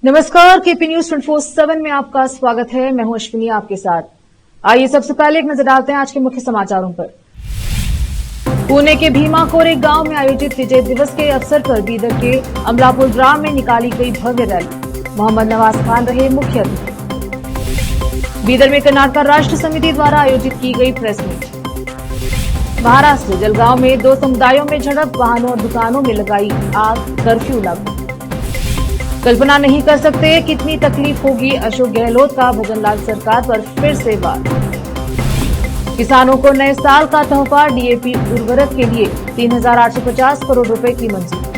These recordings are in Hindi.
नमस्कार, केपी न्यूज 24/7 में आपका स्वागत है। मैं हूं अश्विनी आपके साथ। आइए सबसे पहले एक नजर डालते हैं आज के मुख्य समाचारों पर। पुणे के भीमा कोरे गांव में आयोजित विजय दिवस के अवसर पर बीदर के अमलापुर ग्राम में निकाली गई भव्य रैली। मोहम्मद नवाज खान रहे मुख्य अतिथि। बीदर में कर्नाटक राष्ट्र समिति द्वारा आयोजित की गई प्रेस मीट। महाराष्ट्र जलगांव में दो समुदायों में झड़प, वाहनों और दुकानों में लगाई आग, कर्फ्यू लागू। कल्पना नहीं कर सकते कितनी तकलीफ होगी, अशोक गहलोत का भजनलाल सरकार पर फिर से वार। किसानों को नए साल का तोहफा, डीएपी उर्वरक के लिए 3,850 करोड़ रुपए की मंजूरी।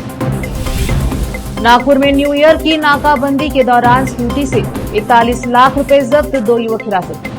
नागपुर में न्यू ईयर की नाकाबंदी के दौरान स्कूटी से 41 लाख रुपए जब्त, 2 युवक हिरासत में।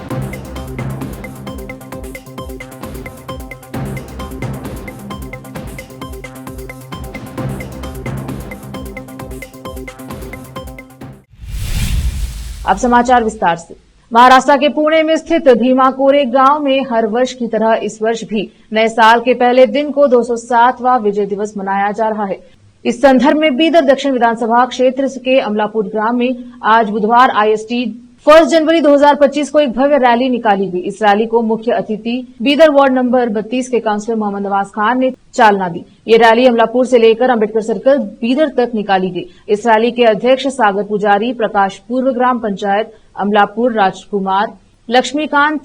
अब समाचार विस्तार से। महाराष्ट्र के पुणे में स्थित भीमा कोरे गांव में हर वर्ष की तरह इस वर्ष भी नए साल के पहले दिन को 207वां विजय दिवस मनाया जा रहा है। इस संदर्भ में बीदर दक्षिण विधानसभा क्षेत्र के अमलापुर ग्राम में आज बुधवार आईएसटी 1 जनवरी 2025 को एक भव्य रैली निकाली गई। इस रैली को मुख्य अतिथि बीदर वार्ड नंबर 32 के काउंसलर मोहम्मद नवाज खान ने चालना दी। ये रैली अमलापुर से लेकर अंबेडकर सर्कल बीदर तक निकाली गई। इस रैली के अध्यक्ष सागर पुजारी, प्रकाश पूर्व ग्राम पंचायत अमलापुर राजकुमार, लक्ष्मीकांत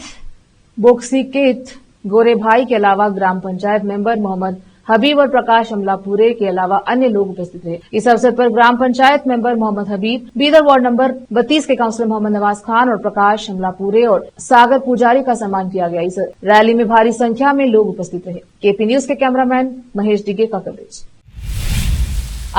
बोक्सीकेत गोरे भाई के अलावा ग्राम पंचायत मेंबर मोहम्मद हबीब और प्रकाश अमलापुरे के अलावा अन्य लोग उपस्थित रहे। इस अवसर पर ग्राम पंचायत मेंबर मोहम्मद हबीब, बीदर वार्ड नंबर 32 के काउंसलर मोहम्मद नवाज खान और प्रकाश अमलापुरे और सागर पुजारी का सम्मान किया गया। इस रैली में भारी संख्या में लोग उपस्थित रहे। केपी न्यूज के कैमरामैन महेश डिगे का कवरेज।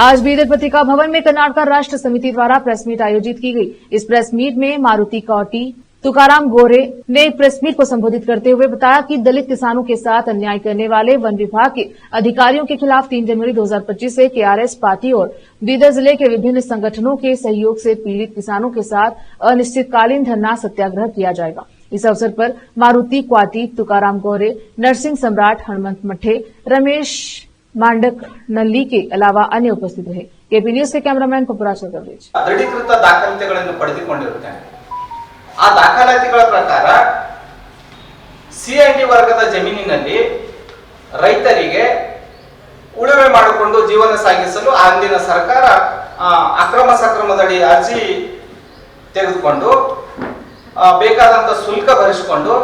आज बीदर पत्रिका भवन में कर्नाटक राष्ट्र समिति द्वारा प्रेस मीट आयोजित की गई। इस प्रेस मीट में मारुति कौटी, तुकाराम गोरे ने प्रेस मीट को संबोधित करते हुए बताया कि दलित किसानों के साथ अन्याय करने वाले वन विभाग के अधिकारियों के खिलाफ 3 जनवरी 2025 से केआरएस पार्टी और बीदर जिले के विभिन्न संगठनों के सहयोग से पीड़ित किसानों के साथ अनिश्चितकालीन धरना सत्याग्रह किया जाएगा। इस अवसर पर मारुति क्वाटी, तुकाराम गोरे, नरसिंह सम्राट, हनुमंत मठे, रमेश मांडक नल्ली के अलावा अन्य उपस्थित रहे। केपी न्यूज के कैमरामैन पपुराज का कवरेज। ದೃಢೀಕೃತ ದಾಖಲಾತಿಗಳನ್ನು ಪಡೆದುಕೊಂಡಿರುತ್ತೇನೆ। ಆ ದಾಖಲಾತಿಗಳ ಪ್ರಕಾರ ಸಿಎಂಡಿ ವರ್ಗದ ಜಮೀನಿನಲ್ಲಿ ರೈತರಿಗೆ ಉಳುಮೆ ಮಾಡಿಕೊಂಡು ಜೀವನ ಸಾಗಿಸಲು ಅಂದಿನ ಸರ್ಕಾರ ಅಕ್ರಮ ಸಕ್ರಮದಡಿ ಅರ್ಜಿ ತೆಗೆದುಕೊಂಡು ಬೇಕಾದಂತ ಶುಲ್ಕ ಭರಿಸಿಕೊಂಡು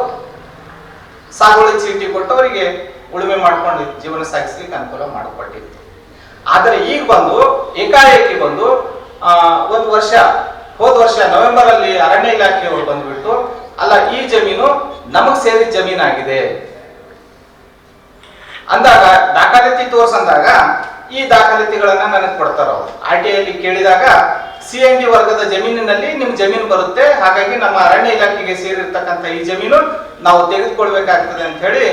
ಸಾಗುವಳಿ ಚೀಟಿ ಕೊಟ್ಟು ಅವರಿಗೆ ಉಳುಮೆ ಮಾಡಿಕೊಂಡು ಜೀವನ ಸಾಗಿಸಲಿಕ್ಕೆ ಅನುಕೂಲ ಮಾಡಿಕೊಟ್ಟಿತ್ತು। ಆದರೆ ಈಗ ಬಂದು ಏಕಾಏಕಿ ಬಂದು ಒಂದು ವರ್ಷ ಹೋದ ವರ್ಷ ನವೆಂಬರ್ ಅಲ್ಲಿ ಅರಣ್ಯ ಇಲಾಖೆಯವರು ಬಂದ್ಬಿಟ್ಟು ಅಲ್ಲ ಈ ಜಮೀನು ನಮಗ್ ಸೇರಿದ ಜಮೀನಾಗಿದೆ ಅಂದಾಗ ದಾಖಲಾತಿ ತೋರಿಸಂದಾಗ ಈ ದಾಖಲಾತಿಗಳನ್ನ ನನಗೆ ಕೊಡ್ತಾರ ಅವರು। ಆರ್ಟಿಐಲಿ ಕೇಳಿದಾಗ ಸಿಎಂಡಿ ವರ್ಗದ ಜಮೀನಿನಲ್ಲಿ ನಿಮ್ ಜಮೀನು ಬರುತ್ತೆ, ಹಾಗಾಗಿ ನಮ್ಮ ಅರಣ್ಯ ಇಲಾಖೆಗೆ ಸೇರಿರ್ತಕ್ಕಂಥ ಈ ಜಮೀನು ನಾವು ತೆಗೆದುಕೊಳ್ಬೇಕಾಗ್ತದೆ ಅಂತ ಹೇಳಿ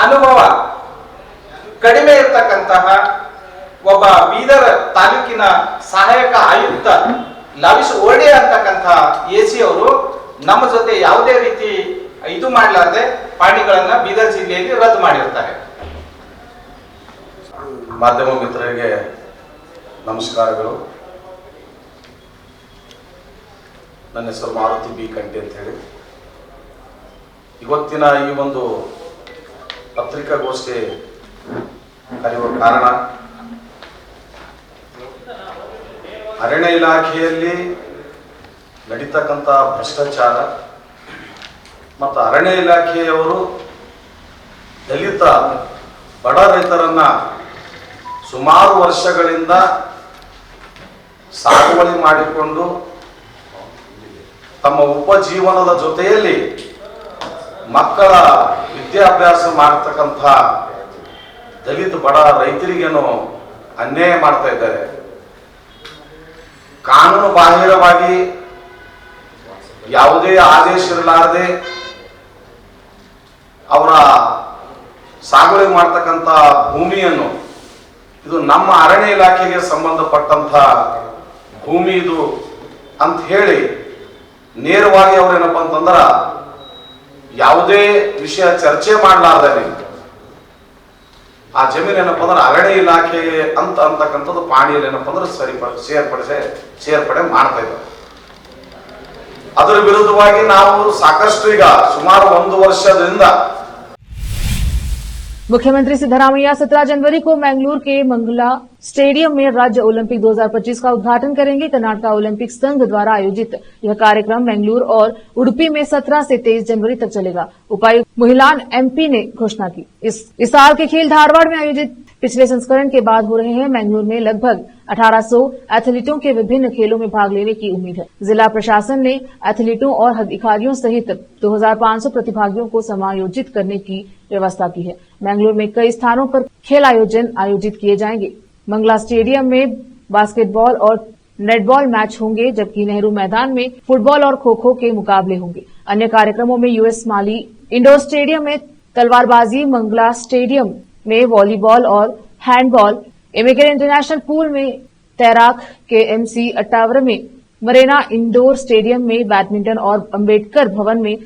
ಅನುಭವ ಕಡಿಮೆ ಇರತಕ್ಕಂತಹ ಒಬ್ಬ ಬೀದರ್ ತಾಲೂಕಿನ ಸಹಾಯಕ ಆಯುಕ್ತ ಲವಿಶ್ ಓಡೆ ಅಂತಕ್ಕಂಥ ಎಸಿ ಅವರು ನಮ್ಮ ಜೊತೆ ಯಾವುದೇ ರೀತಿ ಇದು ಮಾಡಲಾರದೆ ಪಾಣಿಗಳನ್ನ ಬೀದರ್ ಜಿಲ್ಲೆಯಲ್ಲಿ ರದ್ದು ಮಾಡಿರ್ತಾರೆ। ಮಾಧ್ಯಮ ಮಿತ್ರರಿಗೆ ನಮಸ್ಕಾರಗಳು। ನನ್ನ ಹೆಸರು ಮಾರುತಿ ಬಿ ಕಂಟಿ ಅಂತ ಹೇಳಿ ಇವತ್ತಿನ ಈ ಒಂದು ಪತ್ರಿಕಾಗೋಷ್ಠಿ ಕರೆಯುವ ಕಾರಣ ಅರಣ್ಯ ಇಲಾಖೆಯಲ್ಲಿ ನಡೀತಕ್ಕಂಥ ಭ್ರಷ್ಟಾಚಾರ ಮತ್ತು ಅರಣ್ಯ ಇಲಾಖೆಯವರು ದಲಿತ ಬಡ ರೈತರನ್ನ ಸುಮಾರು ವರ್ಷಗಳಿಂದ ಸಾಗುವಳಿ ಮಾಡಿಕೊಂಡು ತಮ್ಮ ಉಪಜೀವನದ ಜೊತೆಯಲ್ಲಿ ಮಕ್ಕಳ ವಿದ್ಯಾಭ್ಯಾಸ ಮಾಡತಕ್ಕಂಥ ದಲಿತ ಬಡ ರೈತರಿಗೇನು ಅನ್ಯಾಯ ಮಾಡ್ತಾ ಇದ್ದಾರೆ। ಕಾನೂನು ಬಾಹಿರವಾಗಿ ಯಾವುದೇ ಆದೇಶ ಇರಲಾರದೆ ಅವರ ಸಾಗುವಳಿ ಮಾಡತಕ್ಕಂಥ ಭೂಮಿಯನ್ನು ಇದು ನಮ್ಮ ಅರಣ್ಯ ಇಲಾಖೆಗೆ ಸಂಬಂಧಪಟ್ಟಂತ ಭೂಮಿ ಇದು ಅಂತ ಹೇಳಿ ನೇರವಾಗಿ ಅವ್ರೇನಪ್ಪ ಅಂತಂದ್ರ ಯಾವುದೇ ವಿಷಯ ಚರ್ಚೆ ಮಾಡಲಾರ್ದೆ ಆ ಜಮೀನು ಏನಪ್ಪ ಅಂದ್ರೆ ಅರಣ್ಯ ಇಲಾಖೆ ಅಂತಕ್ಕಂಥದ್ದು ಪಾಣಿಯಲ್ಲಿ ಏನಪ್ಪ ಅಂದ್ರೆ ಸೇರ್ಪಡೆ ಮಾಡ್ತಾ ಇದ್ದಾರೆ. ಅದರ ವಿರುದ್ಧವಾಗಿ ನಾವು ಸಾಕಷ್ಟು ಈಗ ಸುಮಾರು 1 ವರ್ಷದಿಂದ मुख्यमंत्री सिद्धरामैया 17 जनवरी को मैंगलोर के मंगला स्टेडियम में राज्य ओलंपिक 2025 का उद्घाटन करेंगे। कर्नाटक ओलंपिक संघ द्वारा आयोजित यह कार्यक्रम मैंगलोर और उडुपी में 17 से 23 जनवरी तक चलेगा। उपायुक्त महिलान एमपी ने घोषणा की। इस साल के खेल धारवाड़ में आयोजित पिछले संस्करण के बाद हो रहे हैं। मैंगलोर में लगभग 1800 एथलीटों के विभिन्न खेलों में भाग लेने की उम्मीद है। जिला प्रशासन ने एथलीटों और अधिकारियों सहित 2500 प्रतिभागियों को समायोजित करने की व्यवस्था की है। मैंगलोर में कई स्थानों पर खेल आयोजित किए जाएंगे। मंगला स्टेडियम में बास्केटबॉल और नेटबॉल मैच होंगे, जबकि नेहरू मैदान में फुटबॉल और खो खो के मुकाबले होंगे। अन्य कार्यक्रमों में यूएस माली इंडोर स्टेडियम में तलवारबाजी, मंगला स्टेडियम में वॉलीबॉल और हैंडबॉल, एमएके इंटरनेशनल पूल में तैराक, केएमसी अट्टावर में मरेना इंडोर स्टेडियम में बैडमिंटन और अंबेडकर भवन में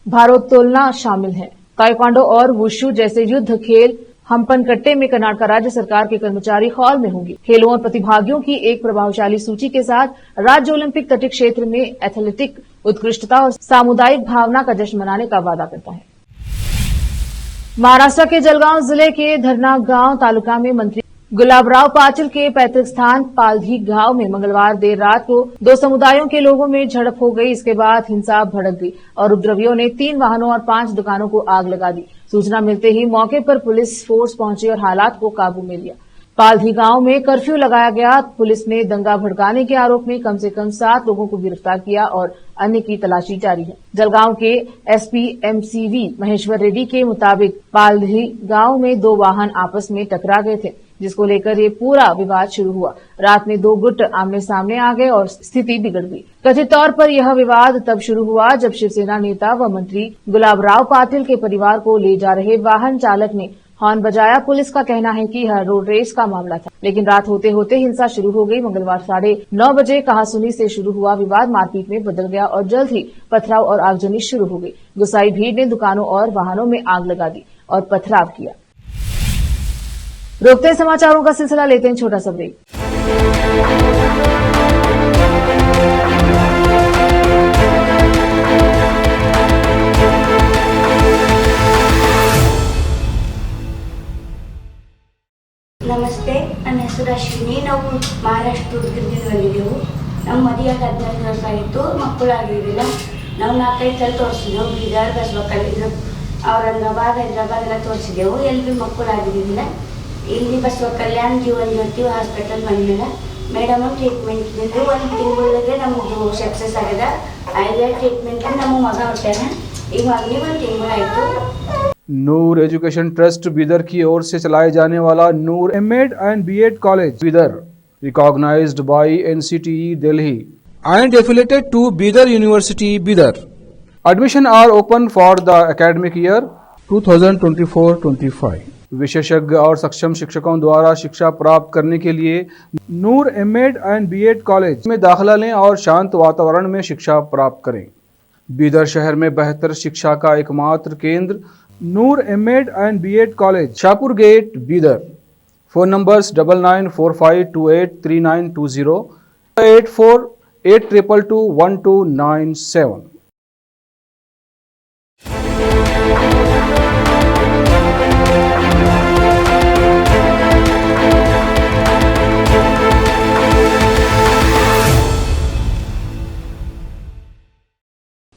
भारोत्तोलना शामिल है। ताइक्वांडो और वुशु जैसे युद्ध खेल हम्पनकट्टे में कर्नाटक राज्य सरकार के कर्मचारी हॉल में होंगे। खेलों और प्रतिभागियों की एक प्रभावशाली सूची के साथ राज्य ओलंपिक तटीय क्षेत्र में एथलेटिक उत्कृष्टता और सामुदायिक भावना का जश्न मनाने का वादा करता है। महाराष्ट्र के जलगांव जिले के धरना गांव तालुका में मंत्री गुलाबराव पाटिल के पैतृक स्थान पालधी गांव में मंगलवार देर रात को 2 समुदायों के लोगों में झड़प हो गई। इसके बाद हिंसा भड़क गई और उपद्रवियों ने 3 वाहनों और 5 दुकानों को आग लगा दी। सूचना मिलते ही मौके पर पुलिस फोर्स पहुंची और हालात को काबू में लिया। पालधी गांव में कर्फ्यू लगाया गया। पुलिस ने दंगा भड़काने के आरोप में कम से कम 7 लोगों को गिरफ्तार किया और अन्य की तलाशी जारी है। जलगांव के एसपी एमसीवी महेश्वर रेड्डी के मुताबिक पालधी गांव में 2 वाहन आपस में टकरा गए थे, जिसको लेकर ये पूरा विवाद शुरू हुआ। रात में 2 गुट आमने सामने आ गए और स्थिति बिगड़ गई। कथित तौर पर यह विवाद तब शुरू हुआ जब शिवसेना नेता व मंत्री गुलाबराव पाटिल के परिवार को ले जा रहे वाहन चालक ने हॉर्न बजाया। पुलिस का कहना है कि यह रोड रेस का मामला था, लेकिन रात होते होते हिंसा शुरू हो गई। मंगलवार 9:30 बजे कहासुनी से शुरू हुआ विवाद मारपीट में बदल गया और जल्द ही पथराव और आगजनी शुरू हो गई। गुस्साई भीड़ ने दुकानों और वाहनों में आग लगा दी और पथराव किया। रोकते हैं समाचारों का सिलसिला, लेते हैं छोटा सा ब्रेक। ನಮಸ್ತೆ, ನನ್ನ ಹೆಸರು ಅಶ್ವಿನಿ. ನಾವು ಮಹಾರಾಷ್ಟ್ರ ಉಡುಪಿಯಿಂದ ಬಂದಿದ್ದೆವು. ನಮ್ಮ ಮದುವೆಯಾಗಿ 14 ವರ್ಷ ಆಯಿತು, ಮಕ್ಕಳಾಗಿರಲಿಲ್ಲ. ನಾವು 4-5 ಸಲ ತೋರಿಸಿದ್ದೆವು. ಬೀದರ್, ಬಸವಕಲ್ಯಾಣ, ಔರಂಗಾಬಾದ್, ಹೈದರಾಬಾದ್ ಎಲ್ಲ ತೋರಿಸಿದ್ದೆವು. ಎಲ್ಲಿ ಮಕ್ಕಳಾಗಿರಲಿಲ್ಲ. ಇಲ್ಲಿ ಬಸವಕಲ್ಯಾಣ ಜೀವನ್ ಜ್ಯೋತಿ ಹಾಸ್ಪಿಟಲ್ ಬಂದಿಲ್ಲ. ಮೇಡಮ್ ಟ್ರೀಟ್ಮೆಂಟ್ ಇದ್ದಿದ್ದು 1 ತಿಂಗಳಿಗೆ ನಮ್ಮದು ಸಕ್ಸಸ್ ಆಗಿದೆ. 5 ಟ್ರೀಟ್ಮೆಂಟ್ ನಮ್ಮ ಮಗ ಹೊಟ್ಟಾನ. ಈಗ ಮಗನಿಗೆ 1 ತಿಂಗಳಾಯಿತು. नूर एजुकेशन ट्रस्ट बीदर की ओर से चलाए जाने वाला Noor M Ed and B Ed college Bidar, recognised by NCTE Delhi and affiliated to Bidar University, Bidar. Admission are open for the academic year 2024-25. विशेषज्ञ और सक्षम शिक्षकों द्वारा शिक्षा प्राप्त करने के लिए नूर एमएड एंड बीएड कॉलेज में दाखिला लें और शांत वातावरण में शिक्षा प्राप्त करें। बीदर शहर में बेहतर शिक्षा का एकमात्र केंद्र Noor M Ed and B Ed college, Shahpur gate, Bidar. Phone numbers 9945283920, 8482221297।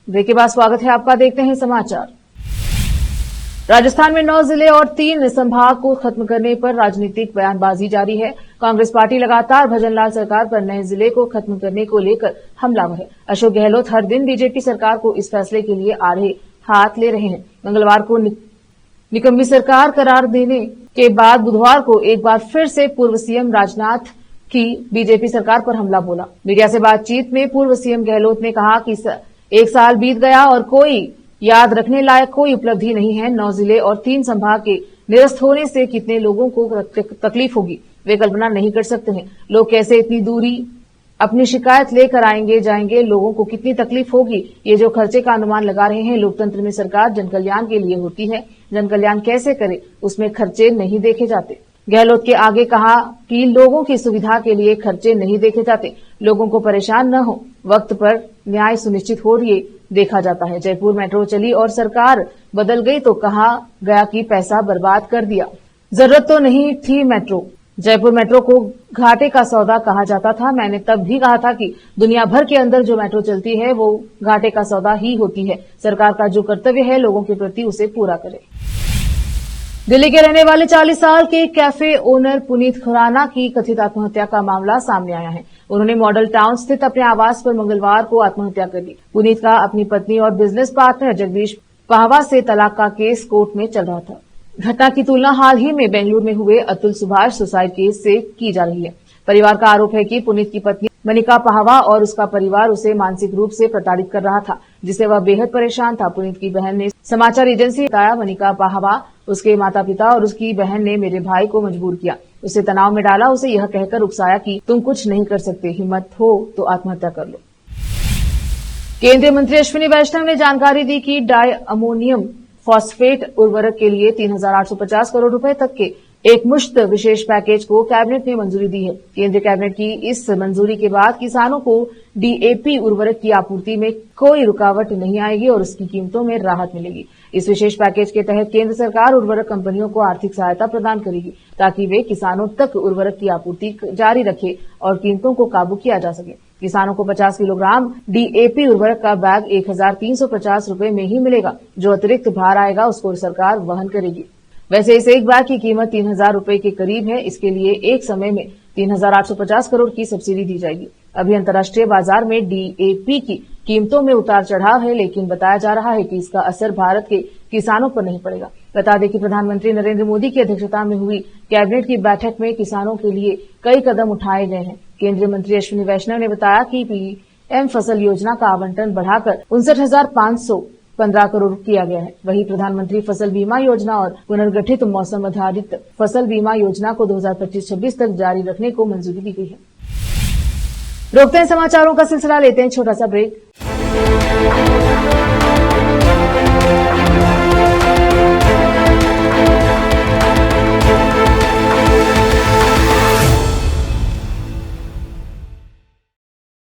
Break के बाद स्वागत है आपका। देखते हैं समाचार। राजस्थान में 9 जिले और 3 संभाग को खत्म करने पर राजनीतिक बयानबाजी जारी है। कांग्रेस पार्टी लगातार भजनलाल सरकार पर नए जिले को खत्म करने को लेकर हमलावर है। अशोक गहलोत हर दिन बीजेपी सरकार को इस फैसले के लिए आड़े हाथ ले रहे हैं। मंगलवार को निकम्मी सरकार करार देने के बाद बुधवार को एक बार फिर से पूर्व सीएम राजनाथ की बीजेपी सरकार पर हमला बोला। मीडिया से बातचीत में पूर्व सीएम गहलोत ने कहा कि 1 साल बीत गया और कोई याद रखने लायक कोई उपलब्धि नहीं है। 9 जिले और 3 संभाग के निरस्त होने से कितने लोगों को तकलीफ होगी, वे कल्पना नहीं कर सकते हैं। लोग कैसे इतनी दूरी अपनी शिकायत लेकर आएंगे जाएंगे, लोगों को कितनी तकलीफ होगी। ये जो खर्चे का अनुमान लगा रहे हैं, लोकतंत्र में सरकार जनकल्याण के लिए होती है। जन कल्याण कैसे करे, उसमें खर्चे नहीं देखे जाते। गहलोत के आगे कहा कि लोगों की सुविधा के लिए खर्चे नहीं देखे जाते, लोगों को परेशान न हो, वक्त पर न्याय सुनिश्चित हो ये देखा जाता है। जयपुर मेट्रो चली और सरकार बदल गई तो कहा गया कि पैसा बर्बाद कर दिया, जरूरत तो नहीं थी मेट्रो। जयपुर मेट्रो को घाटे का सौदा कहा जाता था। मैंने तब भी कहा था कि दुनिया भर के अंदर जो मेट्रो चलती है वो घाटे का सौदा ही होती है। सरकार का जो कर्तव्य है लोगों के प्रति उसे पूरा करे। दिल्ली के रहने वाले 40 साल के कैफे ओनर पुनीत खुराना की कथित आत्महत्या का मामला सामने आया है। उन्होंने मॉडल टाउन स्थित अपने आवास पर मंगलवार को आत्महत्या कर ली। पुनीत का अपनी पत्नी और बिजनेस पार्टनर जगदीश पाहवा से तलाक का केस कोर्ट में चल रहा था। घटना की तुलना हाल ही में बेंगलुरु में हुए अतुल सुभाष सुसाइड केस से की जा रही है। परिवार का आरोप है कि पुनीत की पत्नी मनिका पाहवा और उसका परिवार उसे मानसिक रूप से प्रताड़ित कर रहा था, जिससे वह बेहद परेशान था। पुनीत की बहन ने समाचार एजेंसी को बताया, मनिका पाहवा, उसके माता पिता और उसकी बहन ने मेरे भाई को मजबूर किया, उसे तनाव में डाला, उसे यह कहकर उकसाया कि तुम कुछ नहीं कर सकते, हिम्मत हो तो आत्महत्या कर लो। केंद्रीय मंत्री अश्विनी वैष्णव ने जानकारी दी कि डाई अमोनियम फॉस्फेट उर्वरक के लिए 3,850 करोड़ रुपए तक के एक मुश्त विशेष पैकेज को कैबिनेट ने मंजूरी दी है। केंद्रीय कैबिनेट की इस मंजूरी के बाद किसानों को डीएपी उर्वरक की आपूर्ति में कोई रुकावट नहीं आएगी और उसकी कीमतों में राहत मिलेगी। इस विशेष पैकेज के तहत केंद्र सरकार उर्वरक कंपनियों को आर्थिक सहायता प्रदान करेगी ताकि वे किसानों तक उर्वरक की आपूर्ति जारी रखे और कीमतों को काबू किया जा सके। किसानों को 50 किलोग्राम डीएपी उर्वरक का बैग 1,350 रुपए में ही मिलेगा। जो अतिरिक्त भार आएगा उसको सरकार वहन करेगी। वैसे इस एक बैग की कीमत 3,000 रुपए के करीब है। इसके लिए एक समय में 3,850 करोड़ की सब्सिडी दी जाएगी। अभी अंतर्राष्ट्रीय बाजार में डीएपी की कीमतों में उतार चढ़ाव है, लेकिन बताया जा रहा है कि इसका असर भारत के किसानों पर नहीं पड़ेगा। बता दें कि प्रधानमंत्री नरेंद्र मोदी की अध्यक्षता में हुई कैबिनेट की बैठक में किसानों के लिए कई कदम उठाए गए हैं। केंद्रीय मंत्री अश्विनी वैष्णव ने बताया कि पीएम फसल योजना का आवंटन बढ़ाकर 59,515 करोड़ किया गया है। वहीं प्रधानमंत्री फसल बीमा योजना और पुनर्गठित मौसम आधारित फसल बीमा योजना को 2025-26 तक जारी रखने को मंजूरी दी गई है। रोकते हैं समाचारों का सिलसिला, लेते हैं छोटा सा ब्रेक।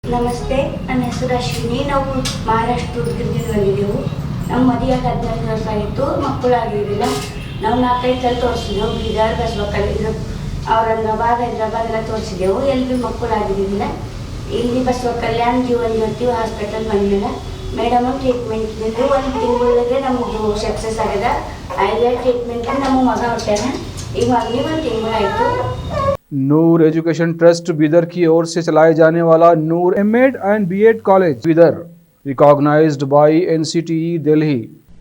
ನಮಸ್ತೆ, ನನ್ನ ಹೆಸರು ಅಶ್ವಿನಿ. ನಾವು ಮಹಾರಾಷ್ಟ್ರ ಉದ್ಗಿರ್ದಿಂದ ಬಂದಿದ್ದೆವು. ನಮ್ಮ ಮದುವೆಯಾಗಿ 14 ವರ್ಷ ಆಯಿತು, ಮಕ್ಕಳಾಗಿರಲಿಲ್ಲ. ನಾವು 4-5 ಸಲ ತೋರಿಸಿದೆವು. ಬೀದರ್, ಬಸವಕಲ್ಯಾಣ, ಔರಂಗಾಬಾದ್, ಹೈದರಾಬಾದ್ ಎಲ್ಲ ತೋರಿಸಿದೆವು. ಎಲ್ಲಿ ಭೀ ಮಕ್ಕಳಾಗಿರಲಿಲ್ಲ. ಇಲ್ಲಿ ಬಸವಕಲ್ಯಾಣ ಜೀವನ್ ಜ್ಯೋತಿ ಹಾಸ್ಪಿಟಲ್ ಬಂದಿಲ್ಲ. ಮೇಡಮ್ ಟ್ರೀಟ್ಮೆಂಟ್ ಇದ್ದಿದ್ದು 1 ತಿಂಗಳೊಳಗೆ ನಮ್ಮದು ಸಕ್ಸಸ್ ಆಗಿದೆ. ಆಯ್ದ ಟ್ರೀಟ್ಮೆಂಟ್ ನಮ್ಮ ಮಗ ಹೊಟ್ಟಾನ. ಈಗ ಮಗನಿಗೆ 1 ತಿಂಗಳಾಯಿತು. नूर एजुकेशन ट्रस्ट बीदर की ओर से चलाए जाने वाला Noor M Ed and B Ed college Bidar recognised by NCTE Delhi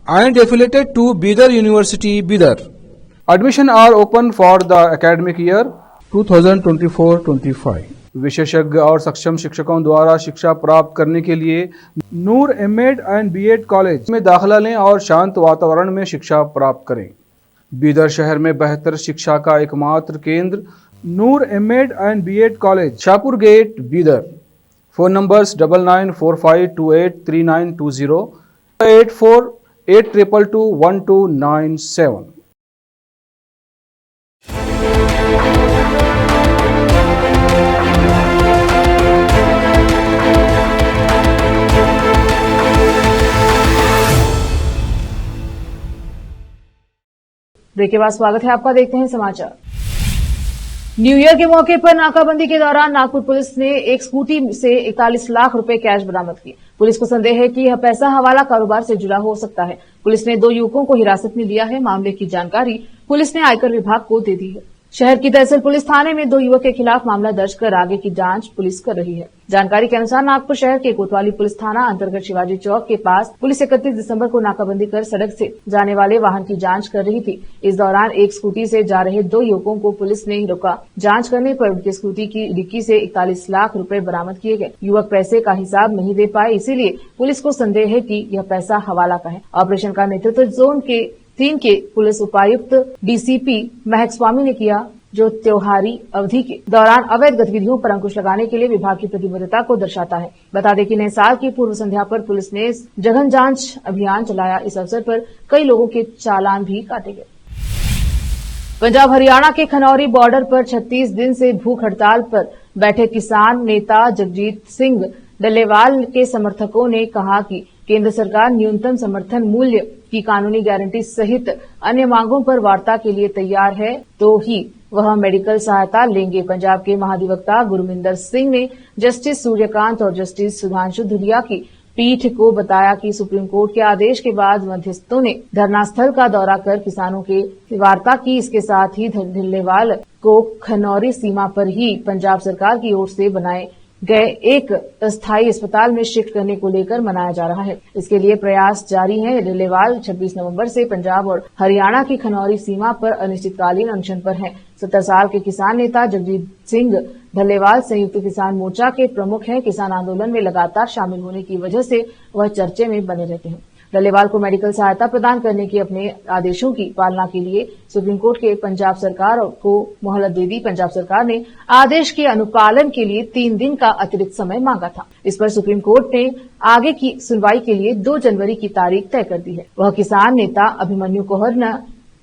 and affiliated to Bidar University, Bidar. Admission are open for the academic year 2024-25. विशेषज्ञ और सक्षम शिक्षकों द्वारा शिक्षा प्राप्त करने के लिए नूर एमएड एंड बीएड कॉलेज में दाखिला लें और शांत वातावरण में शिक्षा प्राप्त करें। बीदर शहर में बेहतर शिक्षा का एकमात्र केंद्र Noor M Ed and B Ed college, Shahpur gate, Bidar. Phone numbers 9945283920, 8482221297। Break के बाद स्वागत है आपका। देखते हैं समाचार। न्यू ईयर के मौके पर नाकाबंदी के दौरान नागपुर पुलिस ने एक स्कूटी से 41 लाख रुपए कैश बरामद किए। पुलिस को संदेह है कि यह पैसा हवाला कारोबार से जुड़ा हो सकता है। पुलिस ने 2 युवकों को हिरासत में लिया है। मामले की जानकारी पुलिस ने आयकर विभाग को दे दी है। शहर की तहसील पुलिस थाने में 2 युवक के खिलाफ मामला दर्ज कर आगे की जांच पुलिस कर रही है। जानकारी के अनुसार नागपुर शहर के कोतवाली पुलिस थाना अंतर्गत शिवाजी चौक के पास पुलिस 31 दिसंबर को नाकाबंदी कर सड़क से जाने वाले वाहन की जांच कर रही थी। इस दौरान एक स्कूटी से जा रहे 2 युवकों को पुलिस ने रोका। जांच करने पर उनकी स्कूटी की डिक्की से 41 लाख रुपए बरामद किए गए। युवक पैसे का हिसाब नहीं दे पाए, इसीलिए पुलिस को संदेह है कि यह पैसा हवाला का है। ऑपरेशन का नेतृत्व जोन के 3 के पुलिस उपायुक्त डीसीपी महक स्वामी ने किया। जो त्योहारी अवधि के दौरान अवैध गतिविधियों पर अंकुश लगाने के लिए विभाग की प्रतिबद्धता को दर्शाता है। बता दें कि नए साल की पूर्व संध्या पर पुलिस ने जघन जांच अभियान चलाया। इस अवसर पर कई लोगों के चालान भी काटे गए। पंजाब हरियाणा के खनौरी बॉर्डर पर 36 दिन से भूख हड़ताल पर बैठे किसान नेता जगजीत सिंह डल्लेवाल के समर्थकों ने कहा कि केंद्र सरकार न्यूनतम समर्थन मूल्य की कानूनी गारंटी सहित अन्य मांगों पर वार्ता के लिए तैयार है तो ही वह मेडिकल सहायता लेंगे। पंजाब के महाधिवक्ता गुरमिंदर सिंह ने जस्टिस सूर्यकांत और जस्टिस सुधांशु धुलिया की पीठ को बताया कि सुप्रीम कोर्ट के आदेश के बाद मध्यस्थों ने धरना स्थल का दौरा कर किसानों के वार्ता की। इसके साथ ही डल्लेवाल को खनौरी सीमा पर ही पंजाब सरकार की ओर से बनाए गए एक अस्थायी अस्पताल में शिफ्ट करने को लेकर मनाया जा रहा है। इसके लिए प्रयास जारी है। डल्लेवाल 26 नवंबर से पंजाब और हरियाणा की खनौरी सीमा पर अनिश्चितकालीन अनशन पर हैं। 70 साल के किसान नेता जगजीत सिंह डल्लेवाल संयुक्त किसान मोर्चा के प्रमुख हैं। किसान आंदोलन में लगातार शामिल होने की वजह से वह चर्चे में बने रहते हैं। डल्लेवाल को मेडिकल सहायता प्रदान करने के अपने आदेशों की पालना के लिए सुप्रीम कोर्ट के पंजाब सरकार को मोहलत दे दी। पंजाब सरकार ने आदेश के अनुपालन के लिए 3 दिन का अतिरिक्त समय मांगा था। इस पर सुप्रीम कोर्ट ने आगे की सुनवाई के लिए 2 जनवरी की तारीख तय कर दी है। वह किसान नेता अभिमन्यु कोहर ने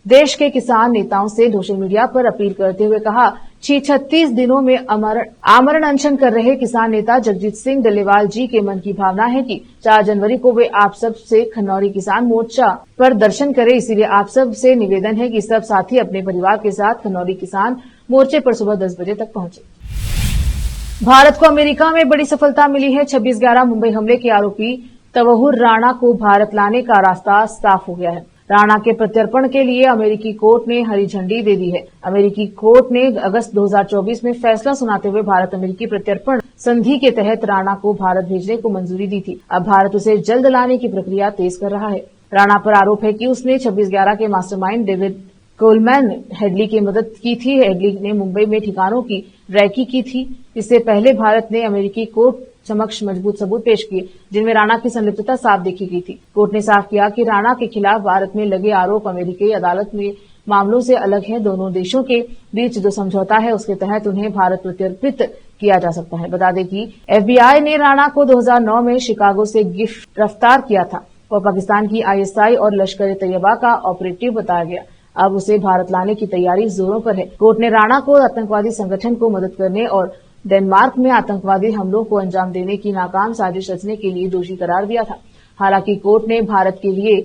देश के किसान नेताओं से सोशल मीडिया पर अपील करते हुए कहा, 36 दिनों में आमरण अनशन कर रहे किसान नेता जगजीत सिंह डल्लेवाल जी के मन की भावना है कि 4 जनवरी को वे आप सब से खनौरी किसान मोर्चा पर दर्शन करें। इसीलिए आप सब से निवेदन है कि सब साथी अपने परिवार के साथ खनौरी किसान मोर्चे पर सुबह 10 बजे तक पहुंचे। भारत को अमेरिका में बड़ी सफलता मिली है। 26/11 मुंबई हमले के आरोपी तवहुर राणा को भारत लाने का रास्ता साफ हो गया है। राणा के प्रत्यर्पण के लिए अमेरिकी कोर्ट ने हरी झंडी दे दी है। अमेरिकी कोर्ट ने अगस्त 2024 में फैसला सुनाते हुए भारत अमेरिकी प्रत्यर्पण संधि के तहत राणा को भारत भेजने को मंजूरी दी थी। अब भारत उसे जल्द लाने की प्रक्रिया तेज कर रहा है। राणा पर आरोप है कि उसने 26/11 के मास्टरमाइंड डेविड कोलमैन हेडली की मदद की थी। हेडली ने मुंबई में ठिकानों की रैकी की थी। इससे पहले भारत ने अमेरिकी कोर्ट समक्ष मजबूत सबूत पेश किए जिनमें राणा की संलिप्तता साफ देखी गई थी। कोर्ट ने साफ किया कि राणा के खिलाफ भारत में लगे आरोप अमेरिकी अदालत में मामलों से अलग हैं। दोनों देशों के बीच जो समझौता है उसके तहत उन्हें भारत प्रत्यर्पित किया जा सकता है। बता दें कि FBI ने राणा को 2009 में शिकागो से गिरफ्तार किया था। वह पाकिस्तान की ISI और लश्कर तैयबा का ऑपरेटिव बताया गया। अब उसे भारत लाने की तैयारी जोरों पर है। कोर्ट ने राणा को आतंकवादी संगठन को मदद करने और डेनमार्क में आतंकवादी हमलों को अंजाम देने की नाकाम साजिश रचने के लिए दोषी करार दिया था। हालांकि कोर्ट ने भारत के लिए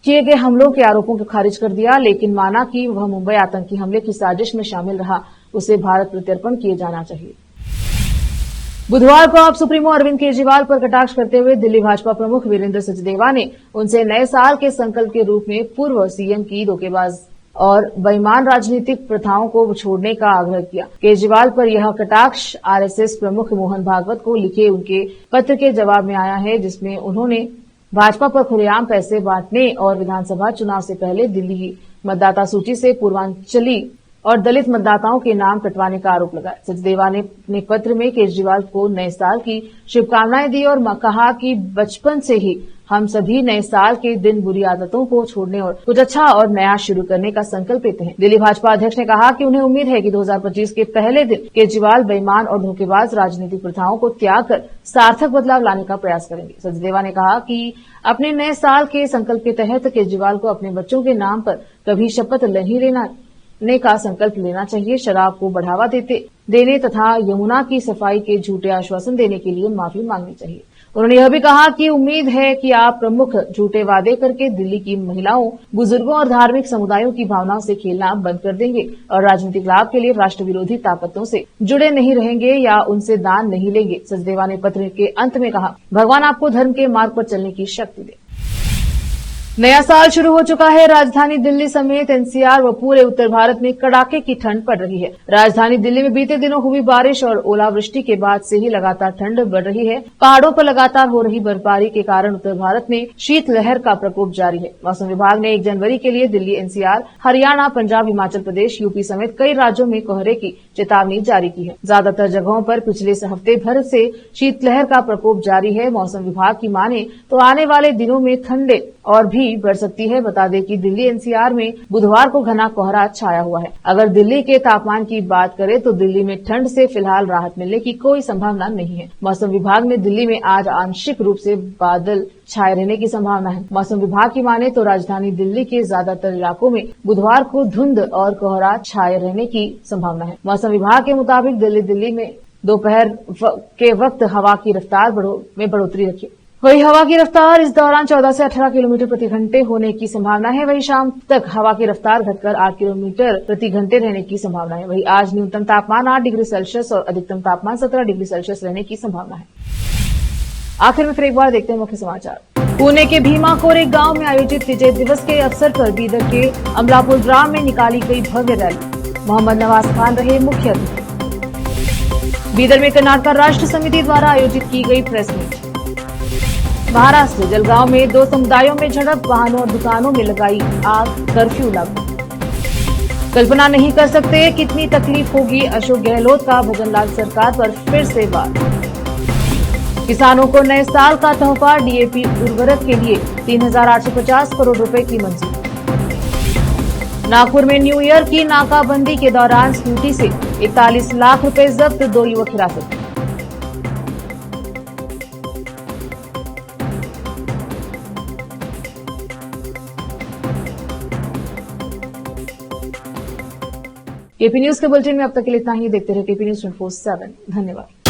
किए गए हमलों के आरोपों को खारिज कर दिया, लेकिन माना कि वह मुंबई आतंकी हमले की साजिश में शामिल रहा। उसे भारत प्रत्यर्पण किए जाना चाहिए। बुधवार को आप सुप्रीमो अरविंद केजरीवाल पर कटाक्ष करते हुए दिल्ली भाजपा प्रमुख वीरेंद्र सचदेवा ने उनसे नए साल के संकल्प के रूप में पूर्व सीएम की धोखेबाज और बेईमान राजनीतिक प्रथाओं को छोड़ने का आग्रह किया। केजरीवाल पर यह कटाक्ष आरएसएस प्रमुख मोहन भागवत को लिखे उनके पत्र के जवाब में आया है, जिसमें उन्होंने भाजपा पर खुलेआम पैसे बांटने और विधानसभा चुनाव से पहले दिल्ली की मतदाता सूची से पूर्वांचली और दलित मतदाताओं के नाम कटवाने का आरोप लगाया। सचदेवा ने अपने पत्र में केजरीवाल को नए साल की शुभकामनाएं दी और कहा कि बचपन से ही हम सभी नए साल के दिन बुरी आदतों को छोड़ने और कुछ अच्छा और नया शुरू करने का संकल्प लेते हैं। दिल्ली भाजपा अध्यक्ष ने कहा कि उन्हें उम्मीद है कि 2025 के पहले दिन केजरीवाल बेईमान और धोखेबाज राजनीतिक प्रथाओं को त्याग कर सार्थक बदलाव लाने का प्रयास करेंगे। सचदेवा ने कहा कि अपने नए साल के संकल्प के तहत केजरीवाल को अपने बच्चों के नाम पर कभी शपथ नहीं लेने का संकल्प लेना चाहिए। शराब को बढ़ावा देने तथा यमुना की सफाई के झूठे आश्वासन देने के लिए माफी मांगनी चाहिए। उन्होंने यह भी कहा कि उम्मीद है कि आप प्रमुख झूठे वादे करके दिल्ली की महिलाओं, बुजुर्गों और धार्मिक समुदायों की भावनाओं से खेलना बंद कर देंगे और राजनीतिक लाभ के लिए राष्ट्र विरोधी ताकतों से जुड़े नहीं रहेंगे या उनसे दान नहीं लेंगे। सचदेवा ने पत्र के अंत में कहा, भगवान आपको धर्म के मार्ग पर चलने की शक्ति दे। नया साल शुरू हो चुका है। राजधानी दिल्ली समेत एनसीआर व पूरे उत्तर भारत में कड़ाके की ठंड पड़ रही है। राजधानी दिल्ली में बीते दिनों हुई बारिश और ओलावृष्टि के बाद से ही लगातार ठंड बढ़ रही है। पहाड़ों पर लगातार हो रही बर्फबारी के कारण उत्तर भारत में शीतलहर का प्रकोप जारी है। मौसम विभाग ने 1 जनवरी के लिए दिल्ली, एनसीआर, हरियाणा, पंजाब, हिमाचल प्रदेश, यूपी समेत कई राज्यों में कोहरे की चेतावनी जारी की है। ज्यादातर जगहों पर पिछले हफ्ते भर से शीतलहर का प्रकोप जारी है। मौसम विभाग की माने तो आने वाले दिनों में ठंडे और भी भी बढ़ सकती है। बता दें कि दिल्ली एनसीआर में बुधवार को घना कोहरा छाया हुआ है। अगर दिल्ली के तापमान की बात करें तो दिल्ली में ठंड से फिलहाल राहत मिलने की कोई संभावना नहीं है। मौसम विभाग ने दिल्ली में आज आंशिक रूप से बादल छाए रहने की संभावना है। मौसम विभाग की माने तो राजधानी दिल्ली के ज्यादातर इलाकों में बुधवार को धुंध और कोहरा छाए रहने की संभावना है। मौसम विभाग के मुताबिक दिल्ली में दोपहर के वक्त हवा की रफ्तार में बढ़ोतरी रखी। वही हवा की रफ्तार इस दौरान 14 से 18 किलोमीटर प्रति घंटे होने की संभावना है। वही शाम तक हवा की रफ्तार घटकर 8 किलोमीटर प्रति घंटे रहने की संभावना है। वही आज न्यूनतम तापमान 8 डिग्री सेल्सियस और अधिकतम तापमान 17 डिग्री सेल्सियस रहने की संभावना है। आखिर में फिर एक बार देखते हैं मुख्य समाचार। पुणे के भीमा कोरे गांव में आयोजित विजय दिवस के अवसर पर बीदर के अमलापुर ग्राम में निकाली गई भव्य रैली। मोहम्मद नवाज खान रहे मुख्य अतिथि। बीदर में कर्नाटक राष्ट्र समिति द्वारा आयोजित की गई प्रेस मीट। महाराष्ट्र जलगांव में 2 समुदायों में झड़प, वाहनों और दुकानों में लगाई आग, कर्फ्यू लागू। कल्पना नहीं कर सकते कितनी तकलीफ होगी, अशोक गहलोत का भजनलाल सरकार पर फिर से वार। किसानों को नए साल का तोहफा, डीएपी उर्वरक के लिए 3,850 करोड़ रुपए की मंजूरी। नागपुर में न्यू ईयर की नाकाबंदी के दौरान स्कूटी से 41 लाख रुपए जब्त, 2 युवक हिरासत में। केपी न्यूज के बुलेटिन में अब तक के लिए इतना ही। देखते रहे केपी न्यूज 24/7। धन्यवाद।